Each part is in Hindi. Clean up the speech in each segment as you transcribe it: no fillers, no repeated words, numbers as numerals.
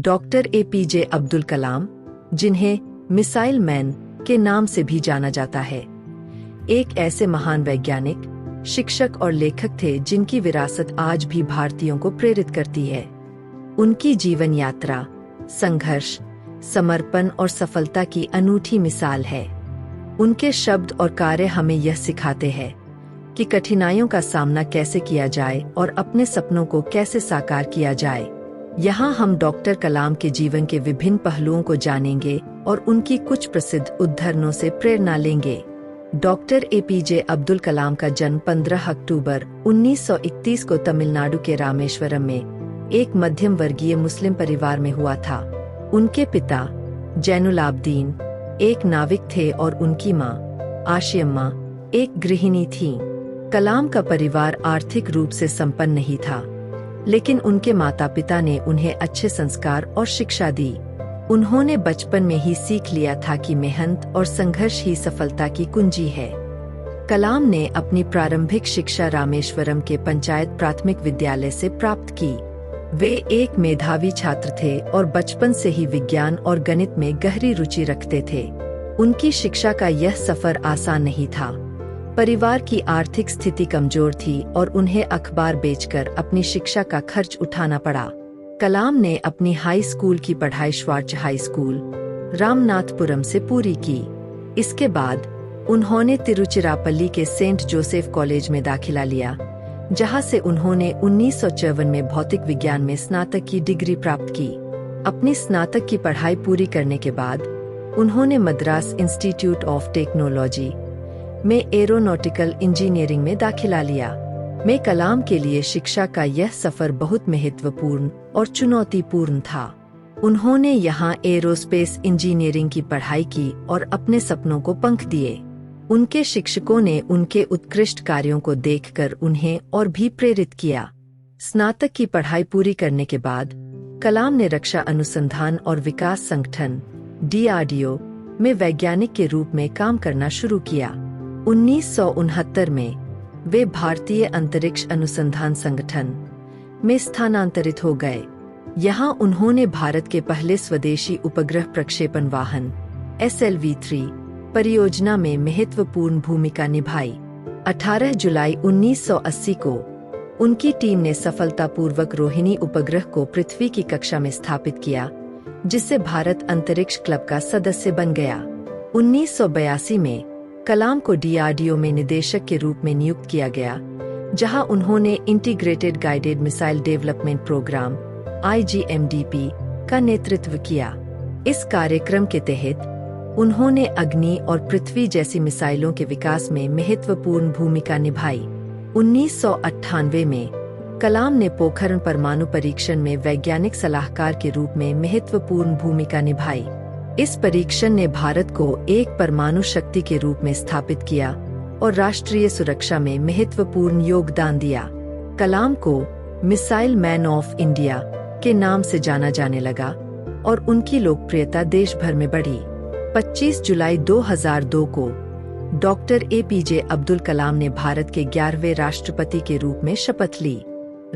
डॉक्टर एपीजे अब्दुल कलाम, जिन्हें मिसाइल मैन के नाम से भी जाना जाता है, एक ऐसे महान वैज्ञानिक, शिक्षक और लेखक थे जिनकी विरासत आज भी भारतीयों को प्रेरित करती है। उनकी जीवन यात्रा संघर्ष, समर्पण और सफलता की अनूठी मिसाल है। उनके शब्द और कार्य हमें यह सिखाते हैं कि कठिनाइयों का सामना कैसे किया जाए और अपने सपनों को कैसे साकार किया जाए। यहाँ हम डॉक्टर कलाम के जीवन के विभिन्न पहलुओं को जानेंगे और उनकी कुछ प्रसिद्ध उद्धरणों से प्रेरणा लेंगे। डॉक्टर एपीजे अब्दुल कलाम का जन्म 15 अक्टूबर 1931 को तमिलनाडु के रामेश्वरम में एक मध्यम वर्गीय मुस्लिम परिवार में हुआ था। उनके पिता जैनुलाब्दीन एक नाविक थे और उनकी मां आशियम्मा एक गृहिणी थीं। कलाम का परिवार आर्थिक रूप से संपन्न नहीं था, लेकिन उनके माता पिता ने उन्हें अच्छे संस्कार और शिक्षा दी। उन्होंने बचपन में ही सीख लिया था कि मेहनत और संघर्ष ही सफलता की कुंजी है। कलाम ने अपनी प्रारंभिक शिक्षा रामेश्वरम के पंचायत प्राथमिक विद्यालय से प्राप्त की। वे एक मेधावी छात्र थे और बचपन से ही विज्ञान और गणित में गहरी रुचि रखते थे। उनकी शिक्षा का यह सफर आसान नहीं था। परिवार की आर्थिक स्थिति कमजोर थी और उन्हें अखबार बेचकर अपनी शिक्षा का खर्च उठाना पड़ा। कलाम ने अपनी हाई स्कूल की पढ़ाई श्वार्च हाई स्कूल, रामनाथपुरम से पूरी की। इसके बाद उन्होंने तिरुचिरापल्ली के सेंट जोसेफ कॉलेज में दाखिला लिया, जहां से उन्होंने 1954 में भौतिक विज्ञान में स्नातक की डिग्री प्राप्त की। अपनी स्नातक की पढ़ाई पूरी करने के बाद उन्होंने मद्रास इंस्टीट्यूट ऑफ टेक्नोलॉजी में एरोनॉटिकल इंजीनियरिंग में दाखिला लिया। में कलाम के लिए शिक्षा का यह सफर बहुत महत्वपूर्ण और चुनौतीपूर्ण था। उन्होंने यहाँ एरोस्पेस इंजीनियरिंग की पढ़ाई की और अपने सपनों को पंख दिए। उनके शिक्षकों ने उनके उत्कृष्ट कार्यों को देखकर उन्हें और भी प्रेरित किया। स्नातक की पढ़ाई पूरी करने के बाद कलाम ने रक्षा अनुसंधान और विकास संगठन DRDO में वैज्ञानिक के रूप में काम करना शुरू किया। 1969 में वे भारतीय अंतरिक्ष अनुसंधान संगठन में स्थानांतरित हो गए। यहाँ उन्होंने भारत के पहले स्वदेशी उपग्रह प्रक्षेपण वाहन SLV-3 परियोजना में महत्वपूर्ण भूमिका निभाई। 18 जुलाई 1980 को उनकी टीम ने सफलतापूर्वक रोहिणी उपग्रह को पृथ्वी की कक्षा में स्थापित किया, जिससे भारत अंतरिक्ष क्लब का सदस्य बन गया। 1982 में कलाम को DRDO में निदेशक के रूप में नियुक्त किया गया, जहां उन्होंने integrated guided missile development programme IGMDP का नेतृत्व किया। इस कार्यक्रम के तहत उन्होंने अग्नि और पृथ्वी जैसी मिसाइलों के विकास में महत्वपूर्ण भूमिका निभाई। 1998 में कलाम ने पोखरण परमाणु परीक्षण में वैज्ञानिक सलाहकार के रूप में महत्वपूर्ण भूमिका निभाई। इस परीक्षण ने भारत को एक परमाणु शक्ति के रूप में स्थापित किया और राष्ट्रीय सुरक्षा में महत्वपूर्ण योगदान दिया। कलाम को मिसाइल मैन ऑफ इंडिया के नाम से जाना जाने लगा और उनकी लोकप्रियता देश भर में बढ़ी। 25 जुलाई 2002 को डॉक्टर एपीजे अब्दुल कलाम ने भारत के 11वें राष्ट्रपति के रूप में शपथ ली।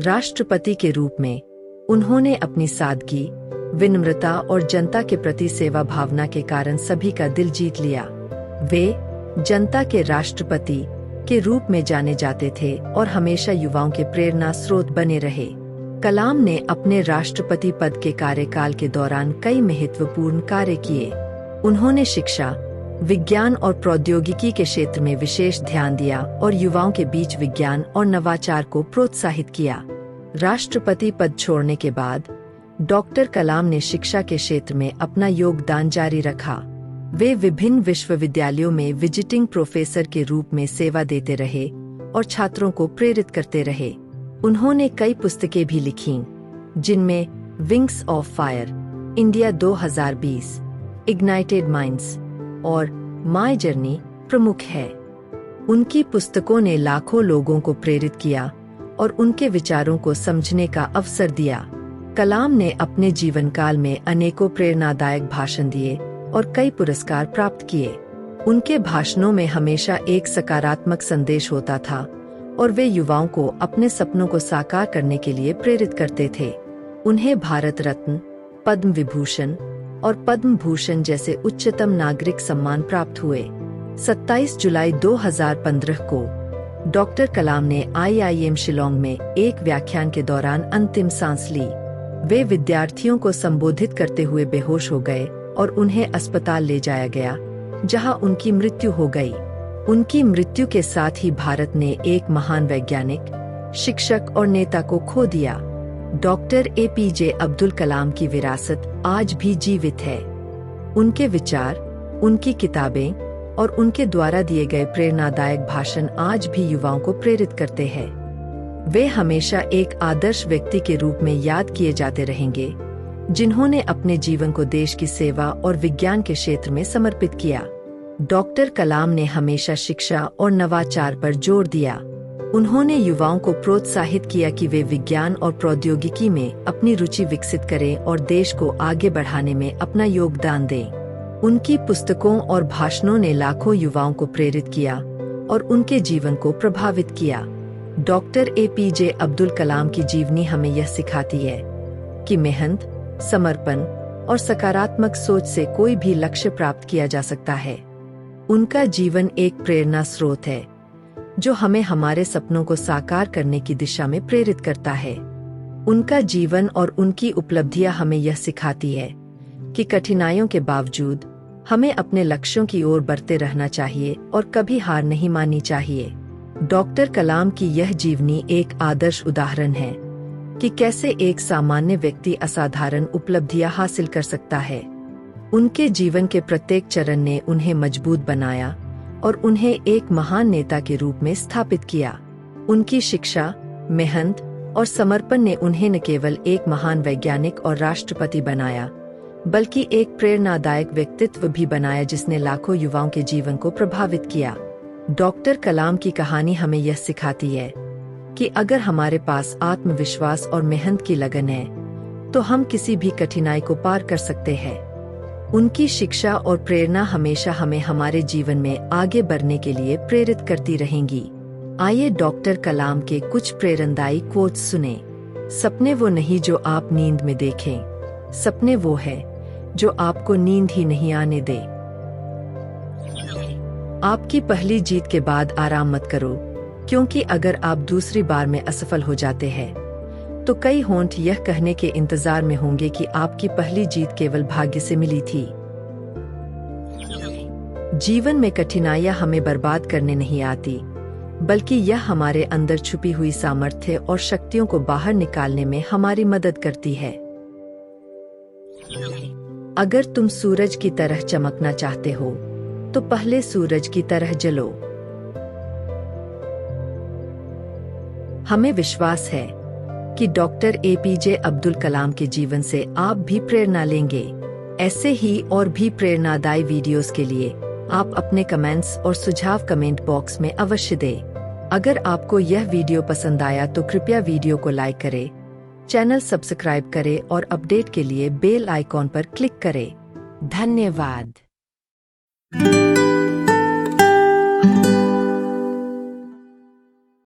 राष्ट्रपति के रूप में उन्होंने अपनी सादगी, विनम्रता और जनता के प्रति सेवा भावना के कारण सभी का दिल जीत लिया। वे जनता के राष्ट्रपति के रूप में जाने जाते थे और हमेशा युवाओं के प्रेरणा स्रोत बने रहे। कलाम ने अपने राष्ट्रपति पद के कार्यकाल के दौरान कई महत्वपूर्ण कार्य किए। उन्होंने शिक्षा, विज्ञान और प्रौद्योगिकी के क्षेत्र में विशेष ध्यान दिया और युवाओं के बीच विज्ञान और नवाचार को प्रोत्साहित किया। राष्ट्रपति पद छोड़ने के बाद डॉक्टर कलाम ने शिक्षा के क्षेत्र में अपना योगदान जारी रखा। वे विभिन्न विश्वविद्यालयों में विजिटिंग प्रोफेसर के रूप में सेवा देते रहे और छात्रों को प्रेरित करते रहे। उन्होंने कई पुस्तकें भी लिखीं, जिनमें wings of fire, India 2020, ignited minds और माय जर्नी प्रमुख है। उनकी पुस्तकों ने लाखों लोगों को प्रेरित किया और उनके विचारों को समझने का अवसर दिया। कलाम ने अपने जीवन काल में अनेकों प्रेरणादायक भाषण दिए और कई पुरस्कार प्राप्त किए। उनके भाषणों में हमेशा एक सकारात्मक संदेश होता था और वे युवाओं को अपने सपनों को साकार करने के लिए प्रेरित करते थे। उन्हें भारत रत्न, पद्म विभूषण और पद्म भूषण जैसे उच्चतम नागरिक सम्मान प्राप्त हुए। 27 जुलाई 2015 को डॉक्टर कलाम ने IIM शिलोंग में एक व्याख्यान के दौरान अंतिम सांस ली। वे विद्यार्थियों को संबोधित करते हुए बेहोश हो गए और उन्हें अस्पताल ले जाया गया, जहां उनकी मृत्यु हो गई। उनकी मृत्यु के साथ ही भारत ने एक महान वैज्ञानिक, शिक्षक और नेता को खो दिया। डॉक्टर APJ अब्दुल कलाम की विरासत आज भी जीवित है। उनके विचार, उनकी किताबें और उनके द्वारा दिए गए प्रेरणादायक भाषण आज भी युवाओं को प्रेरित करते हैं। वे हमेशा एक आदर्श व्यक्ति के रूप में याद किए जाते रहेंगे, जिन्होंने अपने जीवन को देश की सेवा और विज्ञान के क्षेत्र में समर्पित किया। डॉक्टर कलाम ने हमेशा शिक्षा और नवाचार पर जोर दिया। उन्होंने युवाओं को प्रोत्साहित किया कि वे विज्ञान और प्रौद्योगिकी में अपनी रुचि विकसित करें और देश को आगे बढ़ाने में अपना योगदान दें। उनकी पुस्तकों और भाषणों ने लाखों युवाओं को प्रेरित किया और उनके जीवन को प्रभावित किया। डॉक्टर APJ अब्दुल कलाम की जीवनी हमें यह सिखाती है कि मेहनत, समर्पण और सकारात्मक सोच से कोई भी लक्ष्य प्राप्त किया जा सकता है। उनका जीवन एक प्रेरणा स्रोत है, जो हमें हमारे सपनों को साकार करने की दिशा में प्रेरित करता है। उनका जीवन और उनकी उपलब्धियां हमें यह सिखाती है कि कठिनाइयों के बावजूद हमें अपने लक्ष्यों की ओर बढ़ते रहना चाहिए और कभी हार नहीं माननी चाहिए। डॉक्टर कलाम की यह जीवनी एक आदर्श उदाहरण है कि कैसे एक सामान्य व्यक्ति असाधारण उपलब्धियां हासिल कर सकता है। उनके जीवन के प्रत्येक चरण ने उन्हें मजबूत बनाया और उन्हें एक महान नेता के रूप में स्थापित किया। उनकी शिक्षा, मेहनत और समर्पण ने उन्हें न केवल एक महान वैज्ञानिक और राष्ट्रपति बनाया, बल्कि एक प्रेरणादायक व्यक्तित्व भी बनाया जिसने लाखों युवाओं के जीवन को प्रभावित किया। डॉक्टर कलाम की कहानी हमें यह सिखाती है कि अगर हमारे पास आत्मविश्वास और मेहनत की लगन है, तो हम किसी भी कठिनाई को पार कर सकते हैं। उनकी शिक्षा और प्रेरणा हमेशा हमें हमारे जीवन में आगे बढ़ने के लिए प्रेरित करती रहेंगी। आइए डॉक्टर कलाम के कुछ प्रेरणादायी कोट्स सुने। सपने वो नहीं जो आप नींद में देखें, सपने वो है जो आपको नींद ही नहीं आने दे। आपकी पहली जीत के बाद आराम मत करो, क्योंकि अगर आप दूसरी बार में असफल हो जाते हैं, तो कई होंठ यह कहने के इंतजार में होंगे कि आपकी पहली जीत केवल भाग्य से मिली थी। जीवन में कठिनाइयां हमें बर्बाद करने नहीं आती, बल्कि यह हमारे अंदर छुपी हुई सामर्थ्य और शक्तियों को बाहर निकालने में हमारी मदद करती है। अगर तुम सूरज की तरह चमकना चाहते हो, तो पहले सूरज की तरह जलो। हमें विश्वास है कि डॉक्टर APJ अब्दुल कलाम के जीवन से आप भी प्रेरणा लेंगे। ऐसे ही और भी प्रेरणादायी वीडियोस के लिए आप अपने कमेंट्स और सुझाव कमेंट बॉक्स में अवश्य दें। अगर आपको यह वीडियो पसंद आया तो कृपया वीडियो को लाइक करें, चैनल सब्सक्राइब करें और अपडेट के लिए बेल आइकॉन पर क्लिक करें। धन्यवाद।